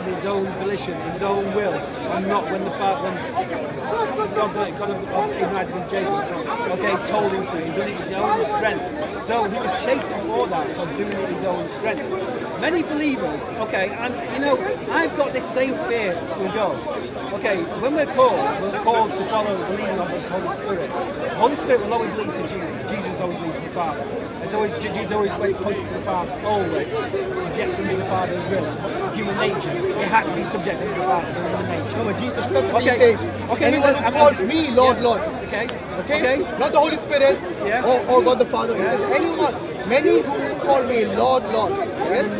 of his own volition, his own will, and not when God of Abraham, Isaac and Jacob, okay, told him to. He done it in his own strength. So he was chasing for that, of doing it in his own strength. Many believers, okay, and you know, I've got this same fear with God. Okay, when we're called to follow the leading of the Holy Spirit. The Holy Spirit will always lead to Jesus. Jesus always leads to the Father. Jesus always points to the Father, always. Subject him to the Father's will. Human nature. You have to be subjected to the Father, human nature. No, but Jesus specifically says, anyone who calls me Lord, Lord. Okay? Not the Holy Spirit or God the Father. He says, anyone, many who call me Lord, Lord. Yes?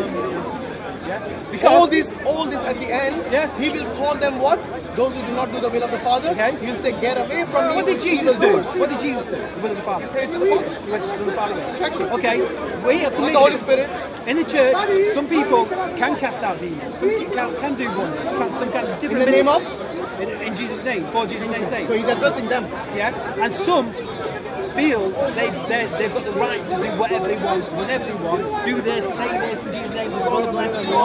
Because all this at the end, he will call them what? Those who do not do the will of the Father. He will say, get away from me. What did Jesus do? What did Jesus do? The will of the Father. He prayed to the Father. He went to the Father. Exactly. Okay. We are not the Holy Spirit. In the church, some people can cast out demons. Some can do wonders. Some can different. In the name of? In Jesus' name. For Jesus' name's sake. So he's addressing them. Yeah. And some feel they've got the right to do whatever they want, whenever they want, do this, say this, in Jesus' name, all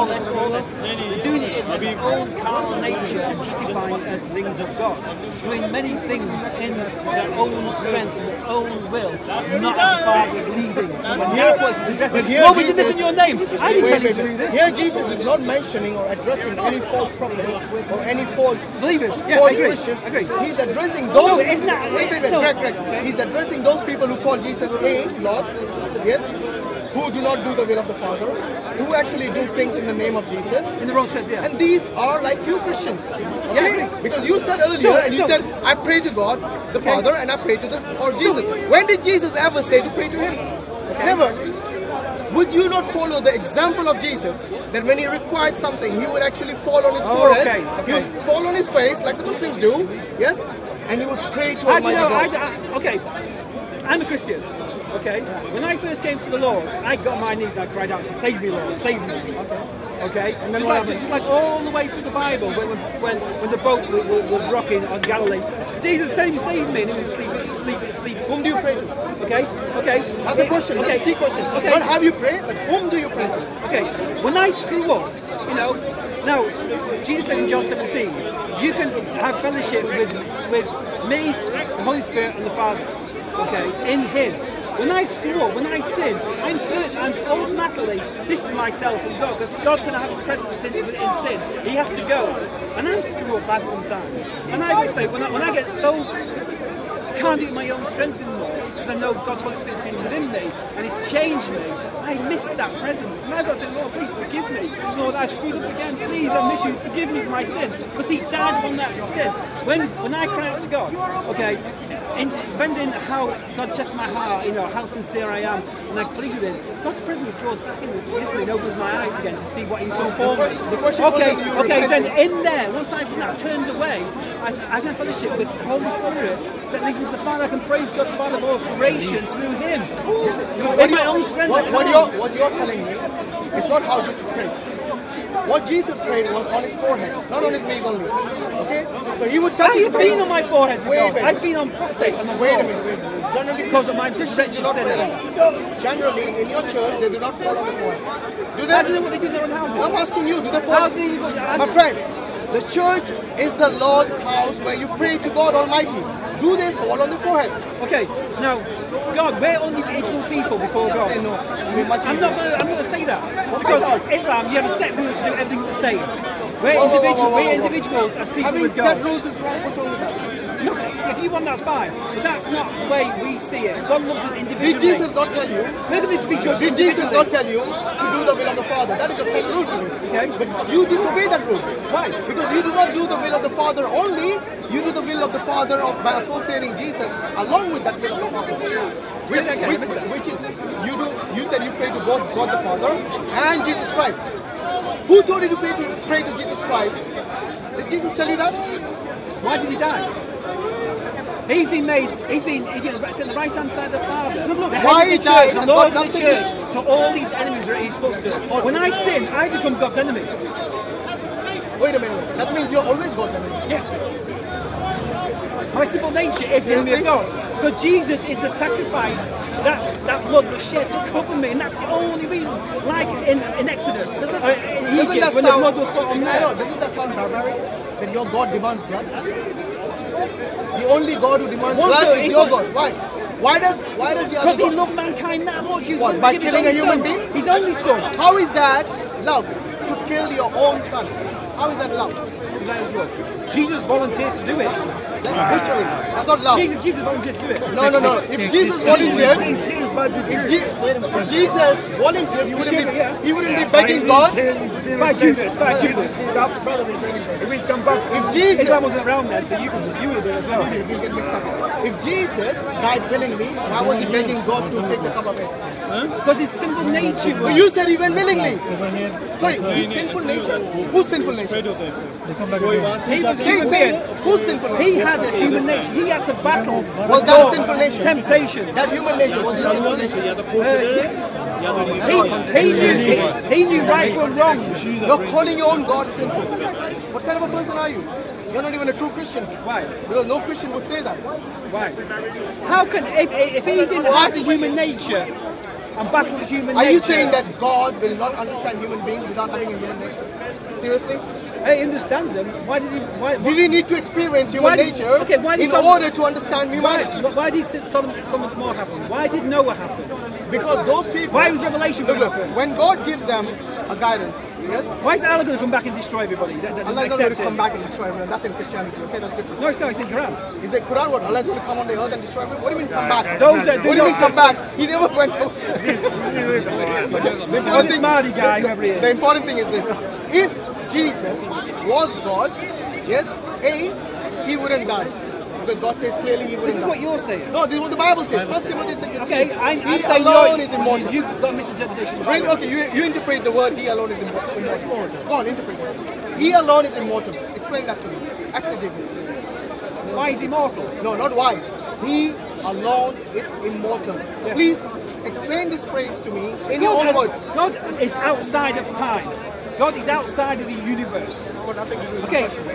this. They're doing it in their own carnal nature and justifying it as things of God. Doing many things in their own strength, their own will, not as the Father's leading. And that's what's addressing. No, we did this in your name. I didn't tell you to do this. Here Jesus is not mentioning or addressing any false prophets or any false believers. False Christians. He's addressing those. So isn't that correct. He's addressing those people who call Jesus Lord, yes, who do not do the will of the Father, who actually do things in the name of Jesus. In the wrong sense, yeah. And these are like you Christians. Okay? Because you said earlier, you said, I pray to God, the Father, and I pray to Jesus. When did Jesus ever say to pray to him? Never. Would you not follow the example of Jesus, that when he required something, he would actually fall on his forehead, he would fall on his face, like the Muslims do, yes? And he would pray to Almighty God. Okay, I'm a Christian. Okay, when I first came to the Lord, I got on my knees and I cried out, "Save me, Lord, save me." Okay, and then just like all the way through the Bible, when the boat was rocking on Galilee, Jesus save me, and he was asleep. Whom do you pray to? Okay. That's a question. That's a key question. Okay. Not have you prayed, but whom do you pray to? Okay, when I screw up, you know, now Jesus said in John 17, you can have fellowship with me, the Holy Spirit, and the Father. Okay, in Him. When I screw up, when I sin, I'm certain, I'm automatically distant myself from God, because God cannot have His presence in sin. He has to go, and I screw up bad sometimes. And I would say, when I get so, I can't do it my own strength anymore, because I know God's Holy Spirit's been within me, and He's changed me. I miss that presence, and I've got to say, Lord, please forgive me. Lord, I've screwed up again. Please, I miss you. Forgive me for my sin, because He died on that sin. When I cry out to God, okay, depending how God tests my heart, you know, how sincere I am, and I plead with Him, God's presence draws back in with me, isn't it? It opens my eyes again to see what He's done for me. Okay, then in there, once I've done that, turned away, I can fellowship with the Holy Spirit that leads me to the Father. I can praise God the Father for creation through Him. In my own strength. What you're telling me is not how Jesus prayed. What Jesus prayed was on his forehead, not on his knees only. Okay? So he would touch his face. I've been on my forehead. I've been on prostate on the wall. Wait a minute. Generally, because of my wretched sin. Generally, in your church, they do not fall on the forehead. Do they? I don't know what they do in their own houses. I'm asking you, do they fall? My friend, the church is the Lord's house where you pray to God Almighty. Do they fall on the forehead? Okay, now, God, we're only equal people before God. Say no. I'm not going to say that. Because Islam, you have a set rules to do everything the same. We're individuals as people with God. Having set rules is wrong. What's wrong with that? Look, if you want, that's fine. But that's not the way we see it. God loves us individually. Did Jesus not tell you? We're going to be judged Did Jesus not tell you to do the will of the Father? That is a set rule to you. Okay. But you disobey that rule. Why? Because you do not do the will of the Father only. You do the will of the Father by associating Jesus along with that will of the Father. Which is you said you pray to God the Father and Jesus Christ. Who told you to pray to Jesus Christ? Did Jesus tell you that? Why did He die? He's been set on the right hand side of the Father. Look, the why head of the church, the Lord of the church, to all these enemies that He's supposed to. When I sin, I become God's enemy. Wait a minute. That means you're always God's enemy. Yes. My sinful nature is the enemy of God. Because Jesus is the sacrifice, that blood was shed to cover me, and that's the only reason. Like in Exodus, in Egypt, when the blood was put on there. Doesn't that sound barbaric? That your God demands blood? The only God who demands blood is your God. Why? Why does the other God? Because he loved mankind that much. He was What, by killing a human being? His only son. How is that love? To kill your own son. How is that love? Is that his love? Jesus volunteered to do it. That's butchery. That's not love. Jesus volunteered to do it. No. If Jesus volunteered, he wouldn't be begging God. By Judas. If Jesus, Islam wasn't around then, so you would do it as well. we'll get mixed up. If Jesus died willingly, why was he begging God to take the cup away? Because his sinful nature But was... you said he went willingly. Sorry, his sinful nature? Whose sinful nature? He was human being. Whose sinful nature? He had a human nature. He had to battle. Was that a sinful nature? Temptation. That human nature was a sinful nature. Yes. He knew right from wrong. You're calling your own God sinful. What kind of a person are you? You're not even a true Christian. Why? Because no Christian would say that. Why? How can, if he didn't have the human nature and battle the human nature... Are you saying that God will not understand human beings without having a human nature? Seriously? He understands them. Why did he... Did he need to experience human nature in order to understand humanity? Why did Sodom and Gomorrah happen? Why did Noah happen? Because those people... Why was Revelation going to Look, happen? when God gives them a guidance, yes? Why is Allah going to come back and destroy everybody? Allah is not going to come back and destroy everyone. That's in Christianity, okay? That's different. No, it's not. It's in Quran. Is it Quran what? Allah is going to come on the earth and destroy everyone? What do you mean come back? Those that do What do you mean not- come back? He never went to... The smarty guy, whoever he is. The important thing is this. If Jesus was God, yes, he wouldn't die. Because God says clearly he wouldn't This is die. what you're saying. No, this is what the Bible says. First Timothy 6. Okay, I'm he saying alone is immortal. you've got a misinterpretation of the Bring, Bible. okay, you interpret the word he alone is immortal. Go on, interpret it. He alone is immortal. Explain that to me. Exegete. Why is he mortal? No, not why. He alone is immortal. Yes. Please explain this phrase to me in your own words. God is outside of time. God is outside of the universe. Got nothing to do with the question.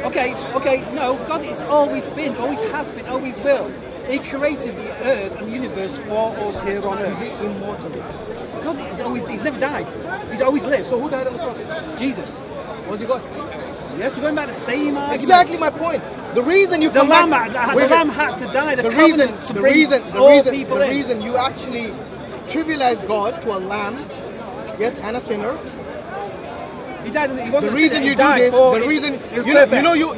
Okay. No, God has always been, always has been, always will. He created the earth and the universe for us here on earth. Is he immortal? God is always, he's never died. He's always lived. So who died on the cross? Jesus. Was he God? Yes, we're going back to the same argument. Exactly my point. The reason you The come lamb, back, the lamb had to die. The reason you actually trivialize God to a lamb, yes, and a sinner. He died. He wasn't The reason a sinner, you he do died this, for- the reason he was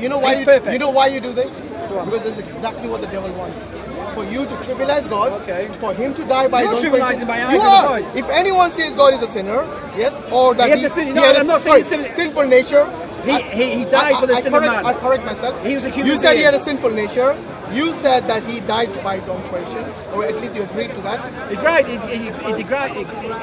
you know why He's perfect. you know why you do this? Go on. Because that's exactly what the devil wants. For you to trivialize God, Okay. for him to die by You're his own trivializing person. by You arguing are. the points. If anyone says God is a sinner, yes, or that He he, had the sin- he no, had I'm not saying sorry, he's sinful nature. He died for the sin of man. I correct myself. He was a human You said he being. had a sinful nature. You said that he died by his own creation, or at least you agreed to that. He died. He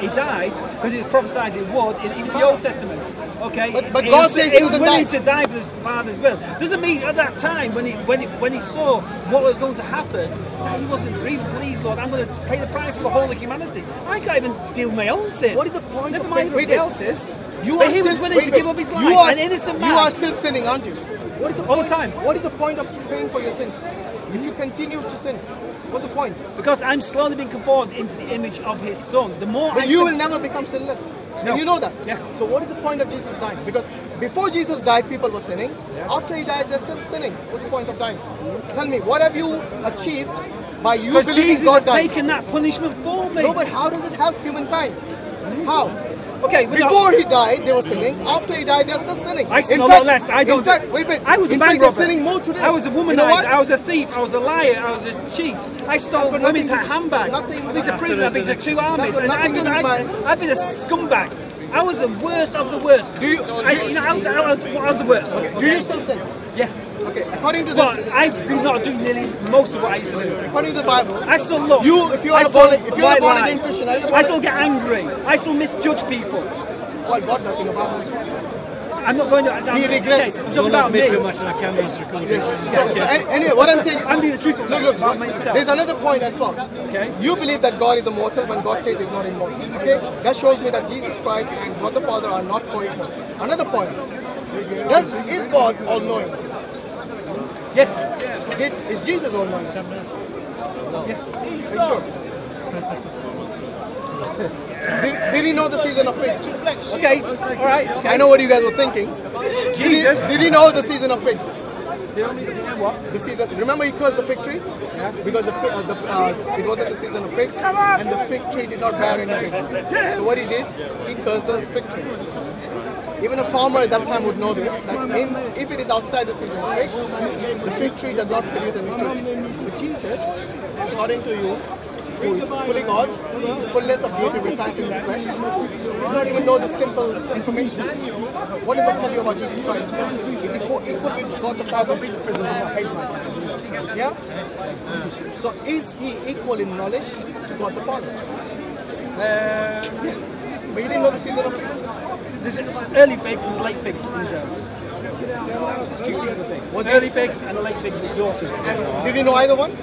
died because he prophesied he would in the Old Testament. Okay, But God says he was doesn't willing die. to die for his Father's will. Doesn't mean at that time when he saw what was going to happen that he wasn't really pleased. Lord, I'm going to pay the price for the whole of humanity. I can't even deal with my own sin. What is the point Never of mind wait, everybody else's. You But are he was still- willing wait, to wait. give up his You life. are- An innocent man. You are still sinning, aren't you? What is the All the point? time. What is the point of paying for your sins? If you continue to sin, what's the point? Because I'm slowly being conformed into the image of his Son. The more But I you sin- will never become sinless. No. And you know that. Yeah. So what is the point of Jesus dying? Because before Jesus died, people were sinning. Yeah. After he dies, they're still sinning. What's the point of dying? Tell me, what have you achieved by you because believing Jesus God has died? taken that punishment for me. No, but how does it help humankind? How? Okay, we're not- Before he died, they were sinning. After he died, they're still sinning. I sin In no fact- less. I don't. In fact, wait. I was a in bank fact, they're robber. sinning more today. I was a womanizer. You know what? I was a thief. I was a liar. I was a cheat. I stole got women's nothing to- handbags. nothing- I've been to prison. I've been to 2 armies. got And nothing to do with I've been a scumbag. I was the worst of the worst. Do you- I was the worst. Do you still sin? Yes. Okay, according to But this, I do not do nearly most of what I used to do. according to the Bible, I still look. if you are I a still born again white lies. Christian, are you born I still get angry. I still misjudge people. well, God nothing about this. I'm not going to. He regrets. Okay, I'm talking about me. Anyway, what I'm saying, I'm being the truth. look, about myself. there's another point as well. Okay. You believe that God is immortal when God says he's not immortal. Okay, that shows me that Jesus Christ and God the Father are not co-equal. Another point, is God all-knowing? Yes. Is Jesus all-knowing? Yes. Are you sure? Did he know the season of figs? Okay. All right. Okay. I know what you guys were thinking. Jesus. Did he know the season of figs? What? The season. Remember, he cursed the fig tree because it wasn't the season of figs, and the fig tree did not bear any figs. So what he did, he cursed the fig tree. Even a farmer at that time would know this, that if it is outside the season of figs, the fig tree does not produce any fruit. But Jesus, according to you, who is fully God, fullness of deity resides in his flesh, did not even know this simple information. What does that tell you about Jesus Christ? Is he equal with God the Father? Yeah? So is he equal in knowledge to God the Father? But he didn't know the season of figs. There's early figs and there's late figs in Israel. There's two seasons of figs. Was early figs and the late figs was sorted. Did he know either one?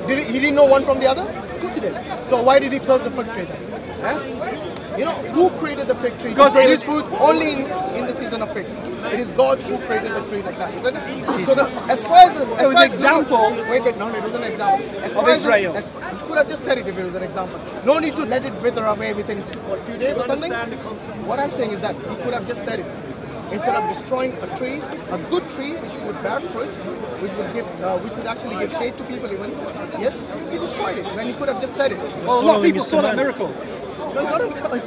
He didn't know one from the other? Of course he did. So why did he curse the fig tree then? Huh? You know, who created the fig tree? Because it produces fruit only in the season of figs. It is God who created the tree like that, isn't it? So as far as it was an example. Wait, no, it was an example. As of far Israel. You could have just said it if it was an example. No need to let it wither away within a few days or something. What I'm saying is that he could have just said it. Instead of destroying a tree, a good tree which would bear fruit, which would actually give shade to people even. Yes, he destroyed it. When he could have just said it. Well, a lot of people saw that miracle. No, it's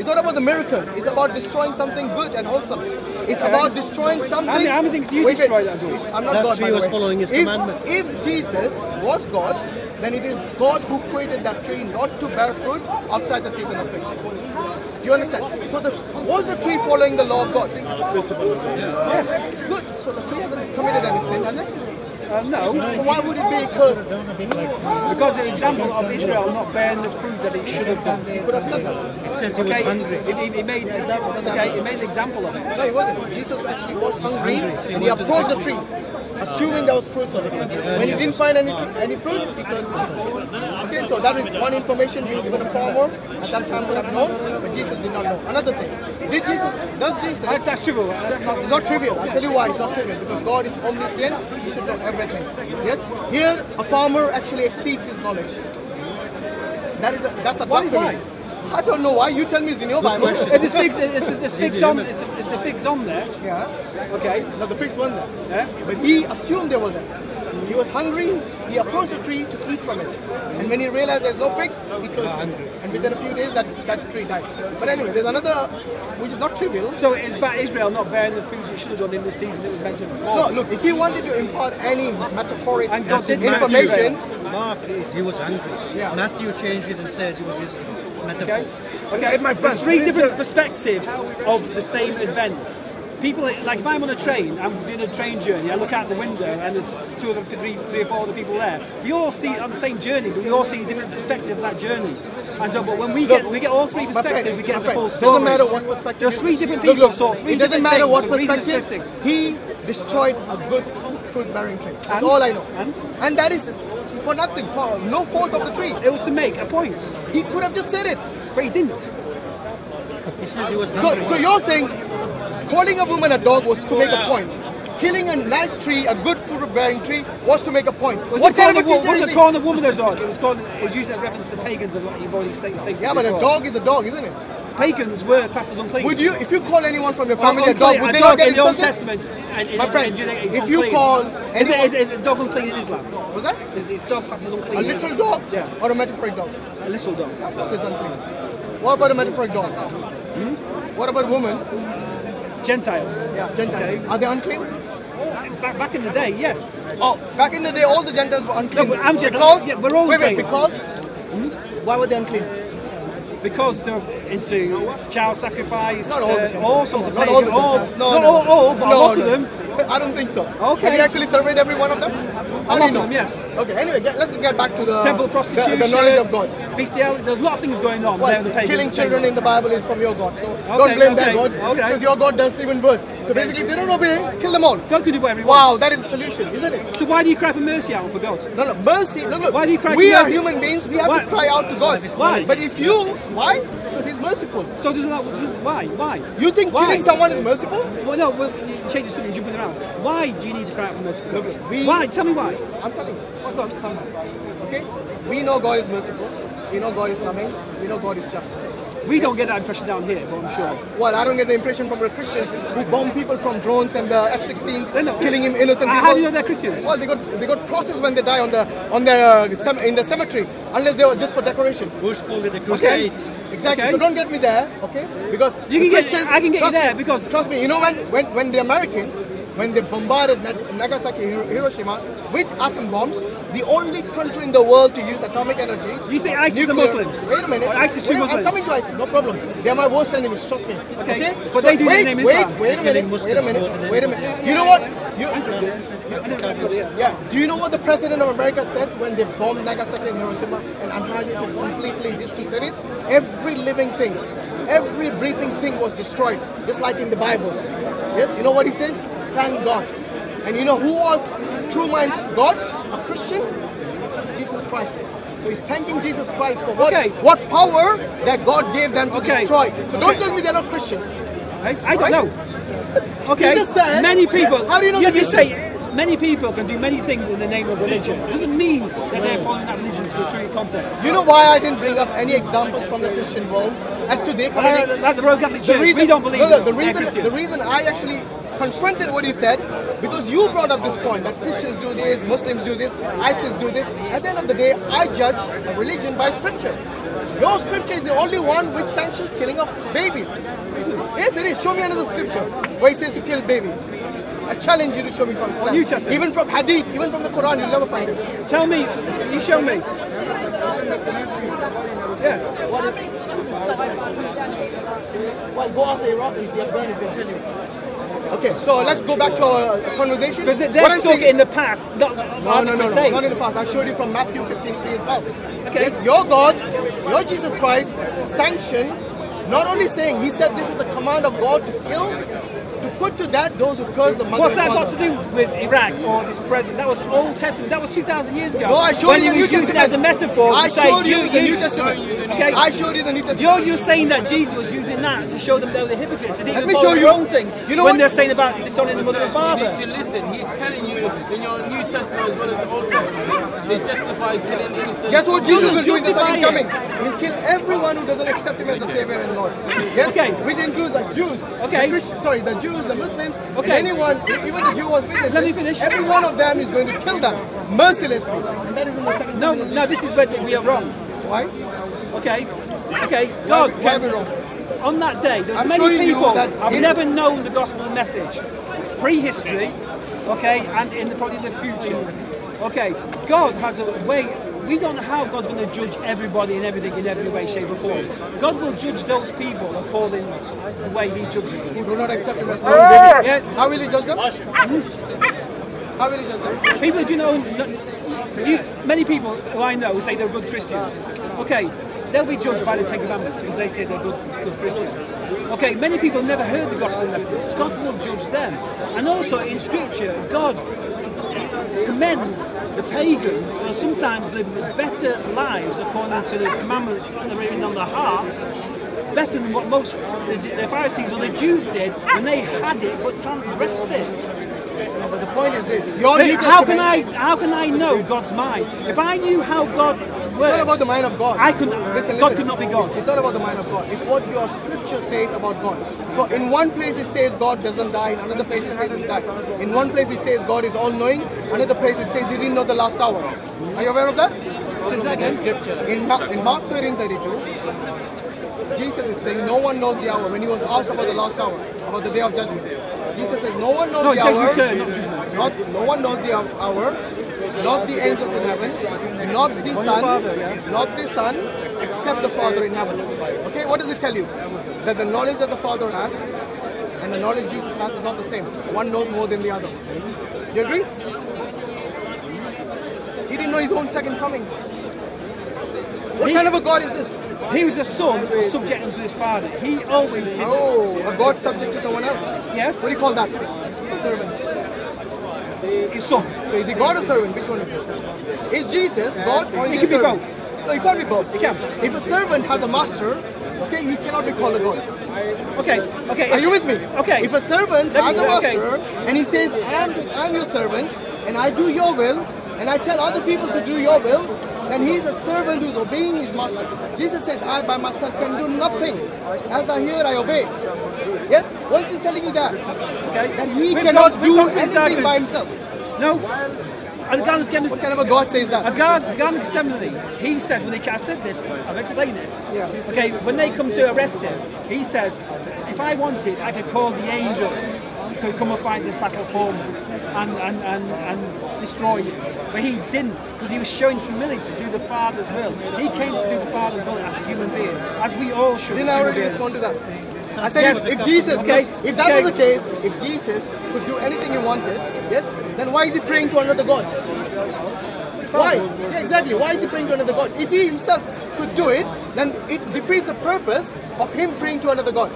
not about the miracle. It's about destroying something good and wholesome. It's about destroying something. How many things do you destroy that good? I'm not God, by the way. Following his commandment. If Jesus was God, then it is God who created that tree not to bear fruit outside the season of figs. Do you understand? So was the tree following the law of God? Yes. Good. So the tree hasn't committed any sin, has it? No. So why would it be cursed? Because the example of Israel not bearing the fruit that it should have done. He could have said that. It says he was hungry. He made an example. Okay, he made an example of it. No, he wasn't. Jesus actually was hungry and he approached the tree, assuming there was fruit on it. When he didn't find any fruit, he cursed it. Okay, so that is one information which even a farmer at that time would have known, but Jesus did not know. Another thing, does Jesus... That's trivial. It's not trivial. I'll tell you why it's not trivial. Because God is omniscient, he should know everything. Yes? Here, a farmer actually exceeds his knowledge. That's a blasphemy. I don't know why. You tell me it's in your Bible. There's figs on there. Yeah. Okay. No, the figs weren't there. Yeah. But he assumed there was there. He was hungry. He approached the tree to eat from it. And when he realized there's no figs, he cursed it. And within a few days, that tree died. But anyway, there's another, which is not trivial. So it's about Israel not bearing the fruits it should have done in this season it was meant to. No, look, if he wanted to impart any metaphoric And God did information... Mark is he was hungry. Yeah. Matthew changed it and says he was his metaphor. Okay, there's three different perspectives of the same event. People, like if I'm on a train, I'm doing a train journey, I look out the window and there's three or four other people there. We all see on the same journey, but we all see a different perspective of that journey. And so, but when we get all three perspectives, we get the full story. Doesn't matter what perspective. There's three different people, so three it doesn't different matter things, what so three different perspective. He destroyed a good fruit-bearing tree. That's all I know. And that is for nothing, for no fault of the tree. It was to make a point. He could have just said it, but he didn't. He says he was hungry. So you're saying calling a woman a dog was to make a point. Killing a nice tree, a good fruit-bearing tree, was to make a point. What kind of a teacher is it? Calling a woman a dog? It was used as reference to the pagans of what you've already stated. Yeah, but a dog is a dog, isn't it? Pagans were classed as unclean. Would you, if you call anyone from your family a dog, would they not get in the Old insulted? Testament? My friend, if you call anyone... Is a dog unclean in Islam? What's that? Is dog classed as unclean? A literal dog? Yeah. Or a metaphoric dog? A literal dog. Of course it's unclean. What about a metaphoric dog? What about women? Gentiles. Yeah, Gentiles. Okay. Are they unclean? Back in the day, yes. Oh, back in the day, all the Gentiles were unclean. No, but I'm because, yeah, we're all wait, because? Why were they unclean? Because they're into child sacrifice, not all the all sorts of not all the Gentiles. Gentiles. Not all, but a lot of them. I don't think so. Okay. Have you actually surveyed every one of them? A lot of them, yes. Okay, anyway, let's get back to the temple prostitution, the knowledge of God. Bestiality, there's a lot of things going on there in the pagans. Killing children in the Bible is from your God, so don't blame that God, because your God does even worse. So basically, if they don't obey, kill them all. God can do whatever he wants. Wow, wants. that is the solution, isn't it? So why do you cry for mercy out for God? No, mercy. Look. Why do you cry we to as God? human beings, we have to cry out to God. Why? But if you, why? Because His merciful. So why? You think killing someone is merciful? Well, no, change the subject, you're jumping around. Why do you need to cry out for mercy? We- Why? Tell me why. I'm telling you. Oh, go on. Okay? We know God is merciful. We know God is loving. We know God is just. We don't get that impression down here, but I'm sure. Well, I don't get the impression from the Christians who bomb people from drones and the F-16s, They know. killing innocent people. How do you know they're Christians? Well, they got crosses when they die in the cemetery, unless they were just for decoration. Bush called it a crusade. Exactly. Okay. So don't get me there, okay? Because You the can get- Christians, I can get you trust there me, because- trust me. You know when the Americans, when they bombarded Nagasaki, Hiroshima with atom bombs, the only country in the world to use atomic energy. You say ISIS are nuclear- Muslims? Wait a minute. Or ISIS true I'm Muslims? coming to ISIS. No problem. They are my worst enemies. Trust me. Okay. But they do wait, name wait, Islam. wait a minute. Killing Wait a Muslims minute. more than Wait a anyone. minute. You know what? Yeah. Do you know what the president of America said when they bombed Nagasaki and Hiroshima and annihilated completely these two cities? Every living thing, every breathing thing was destroyed, just like in the Bible. Yes. You know what he says? Thank God. And you know who was true man's God? A Christian? Jesus Christ. So he's thanking Jesus Christ for what power that God gave them to destroy. So don't tell me they're not Christians. I don't know. Okay, Jesus said- many people. How do you know You they're say Christians? many people can do many things in the name of religion. It doesn't mean that they're following that religion to a true context. You know why I didn't bring up any examples from the Christian world as to their committing? Like the Roman Catholic Church, we don't believe no, that the they're Christian. reason I actually confronted what you said, because you brought up this point that Christians do this, Muslims do this, ISIS do this. At the end of the day, I judge a religion by scripture. Your scripture is the only one which sanctions killing of babies. Yes, it is. Show me another scripture where it says to kill babies. I challenge you to show me from Islam. New Testament. Even from Hadith, even from the Quran, you'll never find it. Tell me, you show me. Yeah. Well, go ask the Iraqis, the Afghanis, they'll tell you. Okay, so let's go back to our conversation. Because What they're I'm stuck saying- in the past, not No, Crusades. not in the past. I showed you from Matthew 15:3 as well. Okay. Yes, your God, your Jesus Christ, sanctioned, not only saying, he said this is a command of God to kill, to put to death those who curse the mother What's and that father. got to do with Iraq or this president? That was Old Testament. That was 2,000 years ago. No, I showed when you the he New was using it Testament. as a metaphor. I to say, showed you the New Testament. Okay. I showed you the New Testament. You're saying that Jesus was using that to show them they were the hypocrites. They didn't Let even me follow show their you. own thing. You know when what? they're saying about disowning the mother and You father. need to listen. He's telling you in your New Testament as well as the Old Testament, they justify killing innocent. Guess what Jesus will do in the justify second it. coming? He'll kill everyone who doesn't accept him as a savior and Lord. Yes? Okay. Which includes the Jews. Okay. The Jews, the Muslims, Okay. and anyone, even the Jehovah's Witnesses. Let me finish. Every one of them is going to kill them mercilessly. And that is in the second No, coming of no, Jesus. this is where we are wrong. Why? Okay. Okay. God, Why are we wrong? on that day, there's I'm many showing you people that have in- never known the gospel message, prehistory, okay, and in probably the future. Okay, God has a way. We don't know how God's going to judge everybody and everything in every way, shape, or form. God will judge those people according to the way He judges them. Who do not accept him as Yeah. Savior. How will he judge them? How will he judge them? People, many people who I know say they're good Christians. Okay, they'll be judged by the Ten Commandments because they say they're good Christians. Okay, many people never heard the gospel message. God will judge them. And also in Scripture, God commends the pagans for sometimes living better lives according to the commandments that are written on their hearts, better than what most the Pharisees or the Jews did when they had it but transgressed it. But the point is this. Your New How can Testament- I know God's mind? If I knew how God works, It's not about the mind of God. God could not be God. It's not about the mind of God. It's what your scripture says about God. So in one place it says God doesn't die. In another place it says He dies. In one place it says God is all-knowing. Another place it says He didn't know the last hour. Are you aware of that? In Mark 13:32, Jesus is saying no one knows the hour. When He was asked about the last hour, about the day of judgment, Jesus says no one knows No, the judgment hour. return, not judgment. No one knows the hour. Not the angels in heaven, not the Son, Father, yeah. not the Son, except the Father in heaven. Okay, what does it tell you? That the knowledge that the Father has and the knowledge Jesus has is not the same. One knows more than the other. Do you agree? He didn't know His own second coming. What kind of a God is this? He was a son subject unto his father. He always did. Oh, a God subject to someone else. Yes. What do you call that? A servant. His son. So is He God or servant? Which one is it? Is Jesus God or is He He can be servant? both. No, He can't be both. He can. If a servant has a master, okay, he cannot be called a God. Okay. Are you with me? Okay. If a servant has a master and he says, I'm your servant and I do your will and I tell other people to do your will, then he is a servant who's obeying his master. Jesus says, I by myself can do nothing. As I hear, I obey. Yes? What is he telling you that? Okay. That he cannot do anything by himself. No. What kind of a God says that? A God in Gethsemane, he says, when I said this, I've explained this. Yeah. Okay, when they come to arrest him, he says, if I wanted, I could call the angels to come and fight this battle for me and destroy you. But he didn't, because he was showing humility to do the Father's will. He came to do the Father's will as a human being, as we all should. Didn't I already respond to that? I said, yes, if Jesus, if that was the case, if Jesus could do anything he wanted, yes, then why is he praying to another God? Why? Yeah, exactly. Why is he praying to another God? If he himself could do it, then it defeats the purpose of him praying to another God.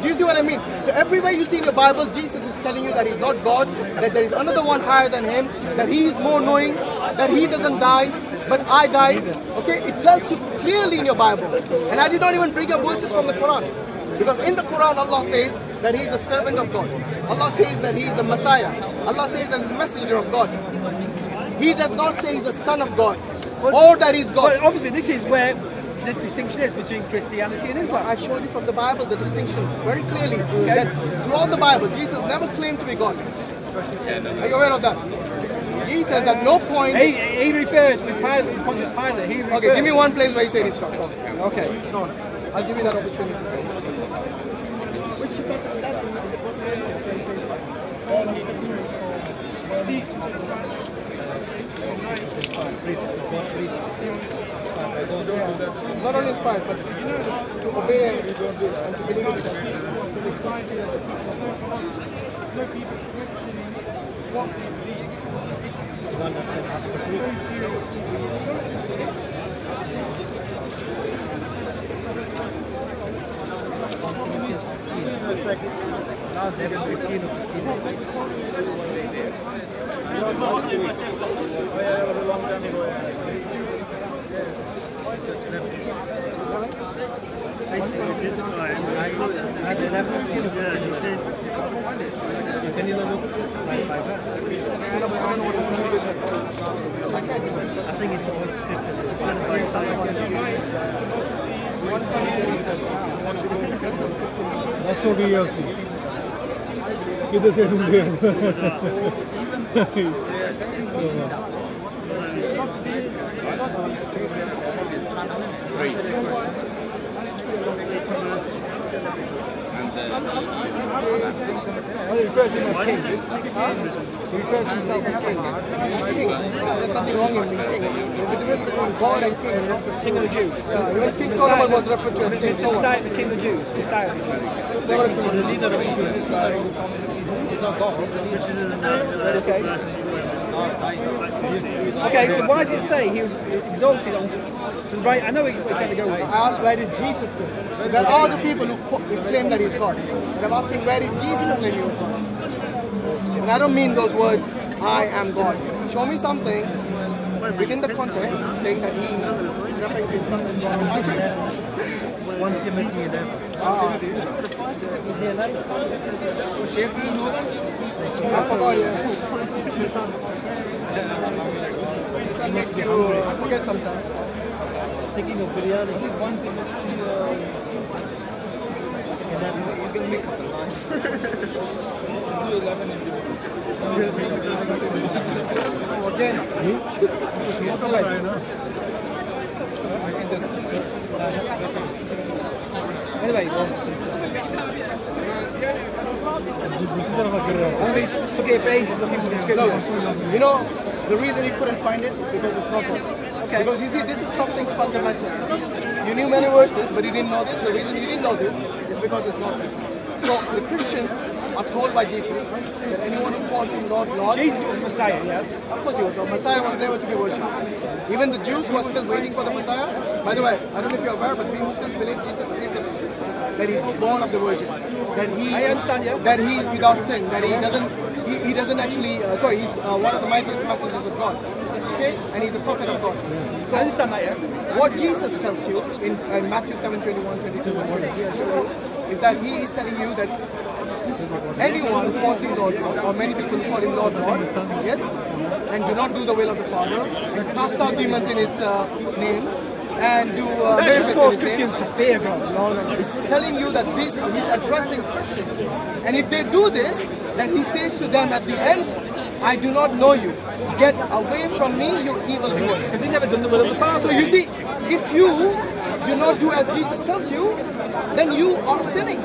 Do you see what I mean? So everywhere you see in the Bible, Jesus is telling you that he's not God, that there is another one higher than him, that he is more knowing, that he doesn't die, but I die. Okay, it tells you clearly in your Bible. And I did not even bring up verses from the Quran. Because in the Quran, Allah says that he is a servant of God. Allah says that he is the Messiah. Allah says that he is the messenger of God. He does not say he's a son of God or that he's God. But obviously, this is where the distinction is between Christianity and Islam. I showed you from the Bible the distinction very clearly. That throughout the Bible, Jesus never claimed to be God. Are you aware of that? Jesus at no point... He refers with Pilate, Pontius Pilate. He refers. Okay, give me one place where he said he's God. Okay. Go on. I'll give you that opportunity. Which verse is that? Not only inspired, but to obey and to believe in it. The one that said, ask for proof. Basically, this guy, I did have he said, can you look by verse? I think it's all scriptures, it's part of the That's what he asked me. किधर से ढूंढे Well, he refers to him as king. He refers to himself as king. There's nothing wrong in being king. There's a difference between God and king. King of the Jews. Even King Solomon was referred to as king. Messiah, the king of the Jews. Messiah of the Jews. He's never a king. the leader of the Jews. He's not God. Which is in the Okay. Okay, so why does it say he was exalted onto the right? I know we're trying to go with this. I asked, where did Jesus say? Because there are other people who claim that he's God. And I'm asking, where did Jesus claim he was God? And I don't mean those words, I am God. Show me something within the context saying that he is referring to himself as God. 1 Timothy 11. I forgot, yeah. I forget sometimes. Speaking of biryani, 1 Timothy 11. He's going to make up a line. Again. Anyway, I'm going to forget for ages looking for the scripture. You know, the reason you couldn't find it is because it's not God. Okay. Because you see, this is something fundamental. You knew many verses, but you didn't know this. The reason you didn't know this is because it's not God. So the Christians are told by Jesus that anyone who calls him Lord, Lord. Jesus was Messiah, yes. Of course he was. So Messiah was never to be worshipped. Even the Jews who are still waiting for the Messiah. By the way, I don't know if you're aware, but we Muslims believe Jesus is the Messiah. That he's born of the Virgin. That he, I understand, yeah. That he is without sin. That he doesn't actually. He's one of the mightiest messengers of God. Okay? And he's a prophet of God. So I understand that, yeah. What Jesus tells you in Matthew 7:21, 22, and 23, I show you, is that he is telling you that anyone who calls him Lord, or many people call him Lord, yes, and do not do the will of the Father, and cast out demons in his name, and do That should miracles force in his name. Christians to fear God. No. He's telling you that he's addressing Christians. And if they do this, then he says to them at the end, I do not know you. Get away from me, you evil doers. Because he never done the will of the Father. So you see, if you do not do as Jesus tells you, then you are sinning.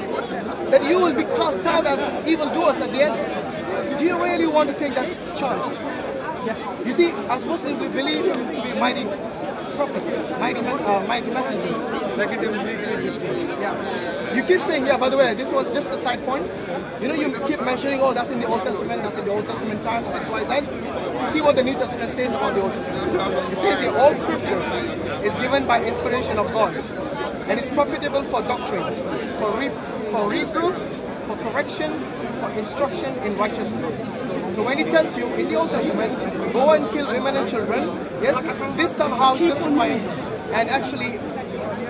Then you will be cast out as evil doers at the end. Do you really want to take that chance? Yes. You see, as Muslims, we believe him to be mighty prophet, mighty messenger. Yeah. You keep saying, yeah, by the way, this was just a side point. You know, you keep mentioning, oh, that's in the Old Testament, that's in the Old Testament times, X, Y, Z. See what the New Testament says about the Old Testament. It says here, all scripture is given by inspiration of God and is profitable for doctrine, for reproof, for correction, for instruction in righteousness. So when he tells you in the Old Testament, go and kill women and children, yes, this somehow justifies and actually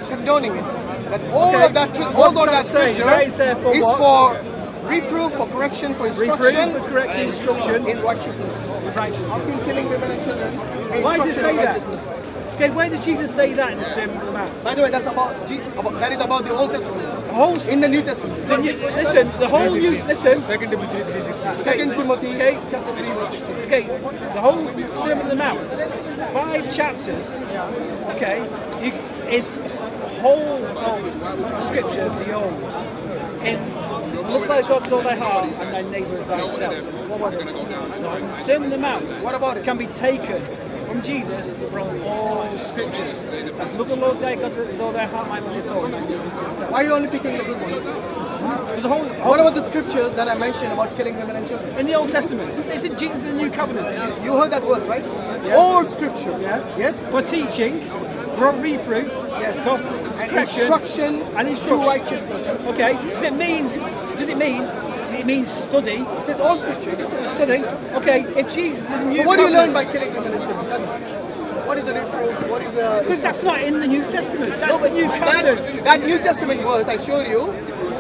condoning it. That all of that, although that scripture is for reproof, for correction, for instruction, in righteousness. How can killing women and children be Why does it say that? righteousness? Okay, where does Jesus say that in the Sermon on the Mount? By the way, that's about that is about the Old Testament. The whole In the New Testament. listen, the whole New listen. 2 Timothy 3:16. 2 Timothy Okay. chapter 3 verse 16. Okay, the whole Sermon on the Mount, 5 chapters. Okay, is whole scripture, the old. In look by God with all thy heart and thy neighbour as thyself. What was it? Sermon on the Mount. What about it? Can be taken from Jesus from all scriptures. That's love the Lord thy God with all thy heart, mind, and soul. And thy neighbour as thyself. Why are you only picking the good ones? There's a whole. What about the scriptures that I mentioned about killing women and children? In the Old Testament, isn't Jesus in the New Covenant? You heard that verse, right? Yeah. All scripture. Yeah. Yes? For teaching, for reproof, Yes. for And correction, instruction and to instruction. righteousness. Okay. It means study. It says all scripture. It says Study. Okay. If Jesus is in the New So what do you learn Covenant, by killing women and children? Tell me. What is the reproof? What is the... because that's not in the New Testament. That's No, the but New Covenant. that New Testament verse I showed you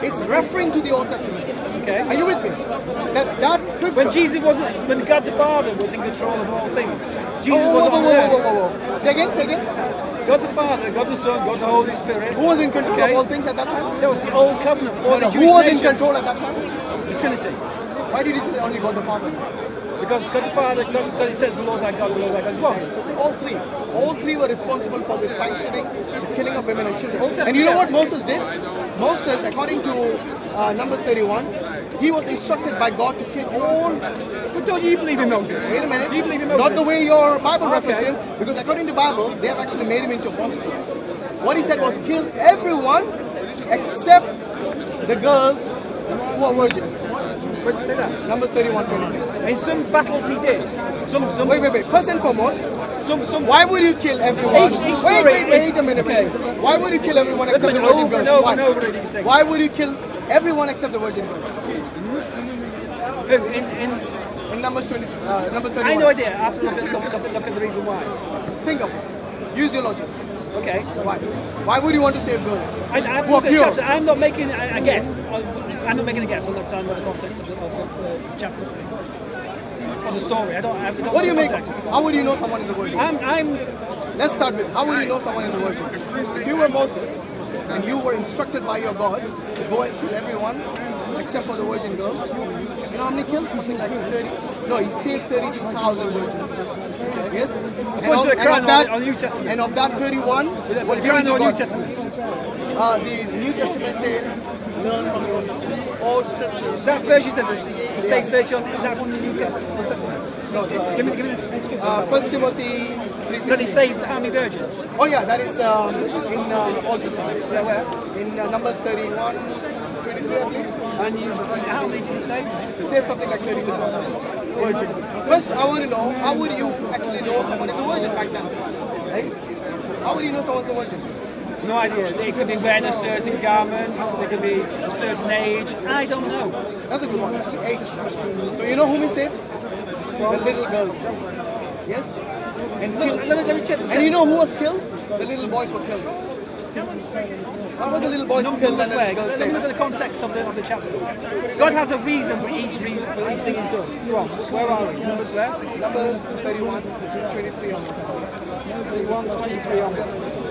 is referring to the Old Testament. Okay. Are you with me? That scripture... When Jesus wasn't, when God the Father was in control of all things, Jesus Oh, was whoa, on whoa, earth. whoa, whoa, whoa. Say again. God the Father, God the Son, God the Holy Spirit. Who was in control Okay. of all things at that time? That was the Old Covenant for the Jewish Who was in nation. control at that time? The Trinity. Why did he say only God the Father? Because God the Father, God, he says the Lord thy God, the Lord thy God as well. So see, all three. All three were responsible for the sanctioning, the killing of women and children. Old Testament, And you know what yes. Moses did? Moses, according to Numbers 31, he was instructed by God to kill all... But don't you believe in Moses? Wait a minute. Do you believe in Moses? Not the way your Bible refers Okay. him, because according to Bible, they have actually made him into a monster. What he said was kill everyone except the girls who are virgins. Where did it say that? Numbers 31:23. In some battles he did. Some Wait. First and foremost, some why would you kill everyone? Each story Wait is- a minute. okay. Why would you kill everyone except the Over virgin and girls? over Why? and over these things. Why would you kill everyone except the virgin girls? In Numbers 20, Numbers 31. I have no idea. I have to look at the reason why. Think of it. Use your logic. Okay. Why? Why would you want to save girls? I'm, Who are pure? chapter. I'm not making a guess. I'm not making a guess on the time of the context of the chapter. Of the story. I don't What do you know make? context. How would you know someone is a virgin? Let's start with how would you know someone is a virgin? If you were Moses and you were instructed by your God to go and kill everyone except for the virgin girls, you know how many killed? Something like 30. No, he saved 32,000 virgins. Yes? According to the Quran or the New Testament. And of that 31, The were given Quran to or New God. Testament. The New Testament says, learn from the Old Testament. All scriptures. That verse you said, it says 30 on, that's on the New Testament. No, Give me the scripture. 1 Timothy That he 3:16. saved how many virgins? Oh yeah, that is in Old Testament. Yeah, where? In Numbers 31, 23, I believe. And how many did he save? He saved something like 32,000 virgins. First, I want to know, how would you actually know someone is a virgin back then? Hey? How would you know someone's a virgin? No idea. They could be wearing a certain garment, they could be a certain age. I don't know. That's a good one, actually. 8. So you know whom he saved? The little girls. Yes? And Let killed. me check. And you know who was killed? The little boys were killed. How were the little boys killed? Numbers where? Let me look at the context of the chapter. God has a reason for each thing He's done. Go on. Where are we? Numbers where? Numbers 31, 23 onwards. 31, 23 onwards.